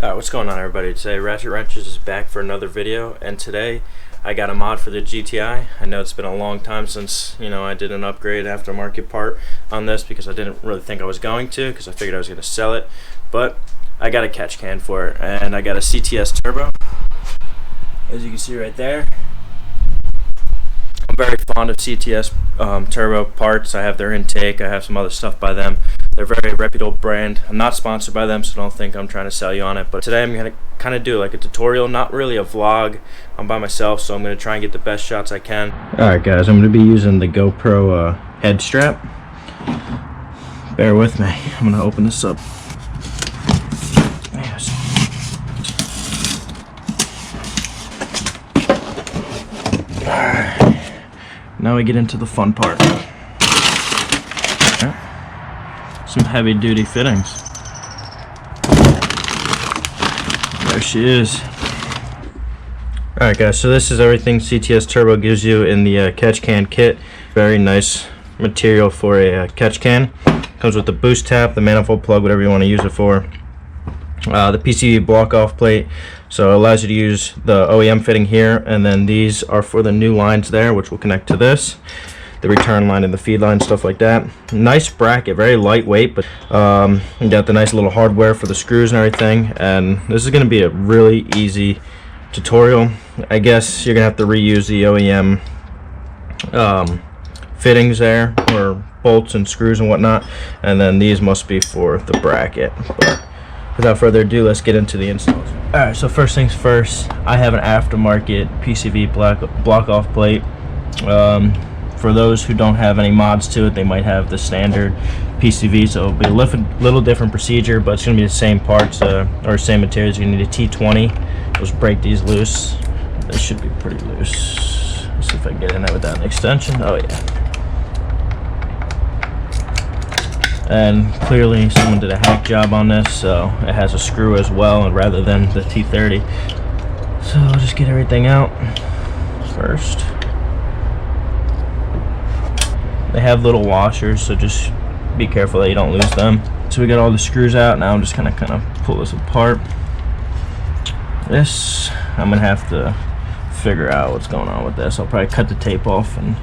What's going on, everybody? Today Ratchet Wrenches is back for another video, and today I got a mod for the GTI. I know it's been a long time since I did an upgrade aftermarket part on this because I didn't really think I was going to, because I figured I was going to sell it, but I got a catch can for it, and I got a CTS Turbo, as you can see right there. I'm very fond of CTS Turbo parts. I have their intake, I have some other stuff by them. They're a very reputable brand. I'm not sponsored by them, so don't think I'm trying to sell you on it. But today I'm going to kind of do like a tutorial, not really a vlog. I'm by myself, so I'm going to try and get the best shots I can. Alright guys, I'm going to be using the GoPro head strap. Bear with me. I'm going to open this up. Yes. Alright. Now we get into the fun part. Some heavy duty fittings. There she is. Alright guys, so this is everything CTS Turbo gives you in the catch can kit. Very nice material for a catch can. Comes with the boost tap, the manifold plug, whatever you want to use it for. The PCV block off plate, so it allows you to use the OEM fitting here, and then these are for the new lines there, which will connect to this. The return line and the feed line, stuff like that. Nice bracket, very lightweight, but you got the nice little hardware for the screws and everything. And this is going to be a really easy tutorial. I guess you're gonna have to reuse the OEM fittings there, or bolts and screws and whatnot, and then these must be for the bracket. But without further ado, let's get into the installs. Alright, so first things first, I have an aftermarket PCV block off plate. For those who don't have any mods to it, they might have the standard PCV, so it'll be a little different procedure, but it's going to be the same parts or same materials. You need a T20. Let's break these loose. They should be pretty loose. Let's see if I can get in there without an extension. Oh yeah. And clearly someone did a hack job on this, so it has a screw as well, and rather than the T30. So I'll just get everything out first. They have little washers, so just be careful that you don't lose them. So we got all the screws out. Now I'm just gonna kind of pull this apart. This, I'm gonna have to figure out what's going on with this. I'll probably cut the tape off, and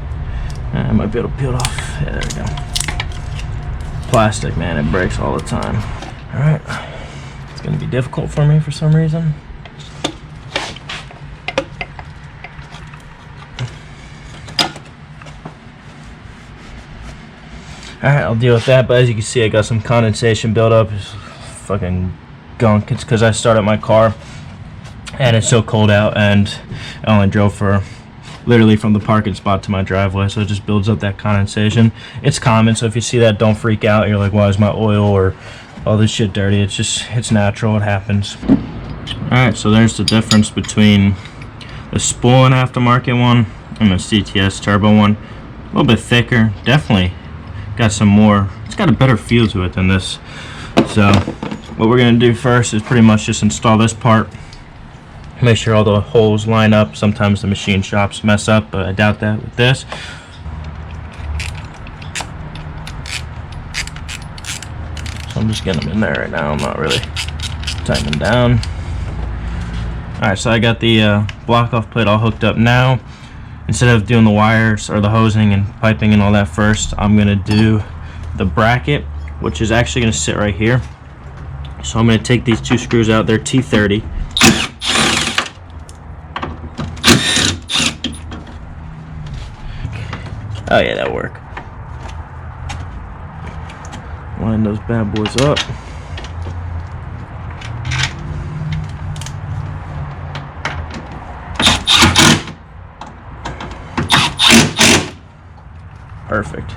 I might be able to peel it off. Yeah, there we go. Plastic, man, it breaks all the time. All right, it's gonna be difficult for me for some reason. Alright, I'll deal with that, but as you can see, I got some condensation buildup. It's fucking gunk. It's because I started my car and it's so cold out, and I only drove for literally from the parking spot to my driveway, so it just builds up that condensation. It's common, so if you see that, don't freak out. You're like, why is my oil or all this shit dirty? It's natural, it happens. Alright, so there's the difference between the Spooling aftermarket one and the CTS Turbo one. A little bit thicker, definitely got some more, it's got a better feel to it than this. So what we're going to do first is pretty much just install this part, make sure all the holes line up. Sometimes the machine shops mess up, but I doubt that with this. So I'm just getting them in there right now. I'm not really tightening down. Alright, so I got the block off plate all hooked up now. Instead of doing the wires or the hosing and piping and all that first, I'm going to do the bracket, which is actually going to sit right here. So I'm going to take these two screws out. They're T30. Oh yeah, that'll work. Line those bad boys up. Perfect.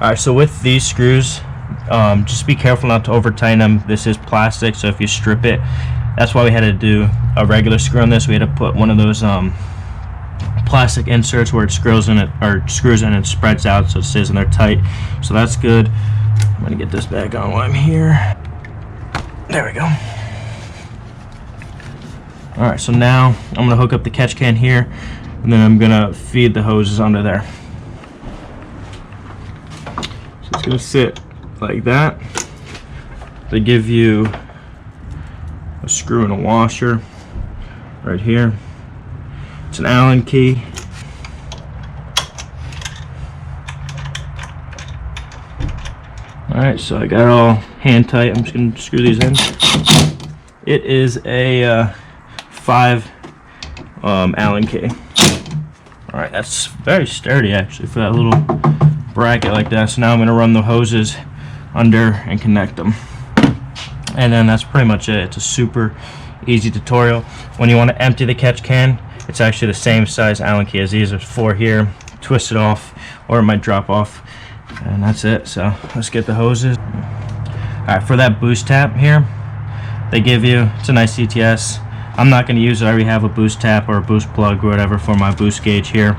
Alright, so with these screws, just be careful not to over tighten them. This is plastic, so if you strip it, that's why we had to do a regular screw on this. We had to put one of those plastic inserts where it screws in and spreads out, so it stays in there tight. So that's good. I'm gonna get this back on while I'm here. There we go. Alright, so now I'm gonna hook up the catch can here, and then I'm gonna feed the hoses under there. It's going to sit like that. They give you a screw and a washer right here. It's an Allen key. Alright, so I got it all hand tight. I'm just going to screw these in. It is a 5 Allen key. Alright, that's very sturdy actually for that little bracket like that. So now I'm going to run the hoses under and connect them. And then that's pretty much it. It's a super easy tutorial. When you want to empty the catch can, it's actually the same size Allen key as these. There's 4 here. Twist it off, or it might drop off. And that's it. So let's get the hoses. Alright, for that boost tap here, they give you, it's a nice CTS. I'm not going to use it. I already have a boost tap or a boost plug or whatever for my boost gauge here.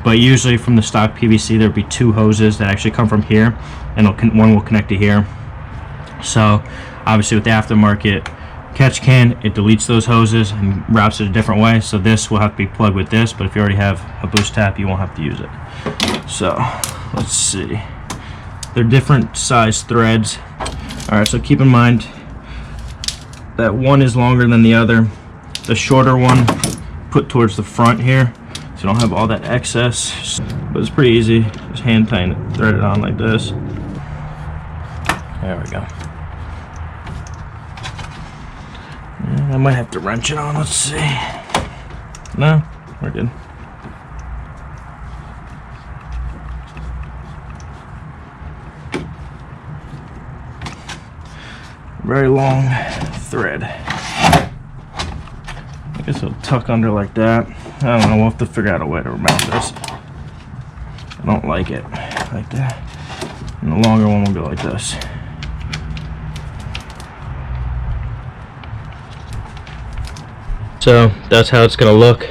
But usually from the stock PVC, there'll be 2 hoses that actually come from here, and one will connect to here. So obviously with the aftermarket catch can, it deletes those hoses and routes it a different way. So this will have to be plugged with this, but if you already have a boost tap, you won't have to use it. So let's see. They're different size threads. Alright, so keep in mind that one is longer than the other. The shorter one put towards the front here, so you don't have all that excess. But it's pretty easy. Just hand tighten it, thread it on like this. There we go. I might have to wrench it on. Let's see. No, we're good. Very long thread. I guess it'll tuck under like that. I don't know, we'll have to figure out a way to mount this. I don't like it like that. And the longer one will go like this. So that's how it's gonna look.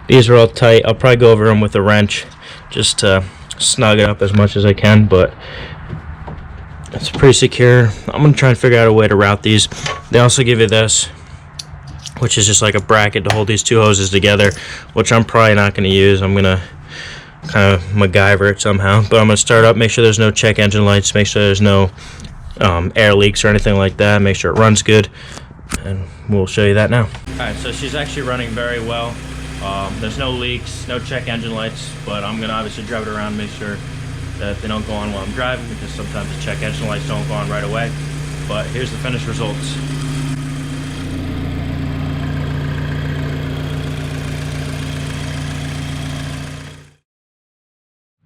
These are all tight. I'll probably go over them with a wrench just to snug it up as much as I can, but it's pretty secure. I'm gonna try and figure out a way to route these. They also give you this, which is just like a bracket to hold these 2 hoses together, which I'm probably not gonna use. I'm gonna kind of MacGyver it somehow, but I'm gonna start up, make sure there's no check engine lights, make sure there's no air leaks or anything like that, make sure it runs good, and we'll show you that now. Alright, so she's actually running very well. There's no leaks, no check engine lights, but I'm gonna obviously drive it around and make sure that they don't go on while I'm driving, because sometimes the check engine lights don't go on right away. But here's the finished results.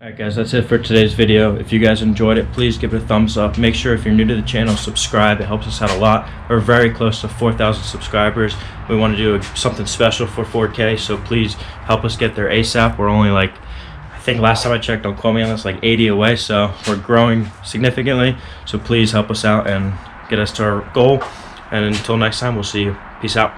Alright guys, that's it for today's video. If you guys enjoyed it, please give it a thumbs up. Make sure if you're new to the channel, subscribe. It helps us out a lot. We're very close to 4,000 subscribers. We want to do something special for 4K, so please help us get there ASAP. We're only like, I think last time I checked, don't quote me on this, like 80 away, so we're growing significantly. So please help us out and get us to our goal. And until next time, we'll see you. Peace out.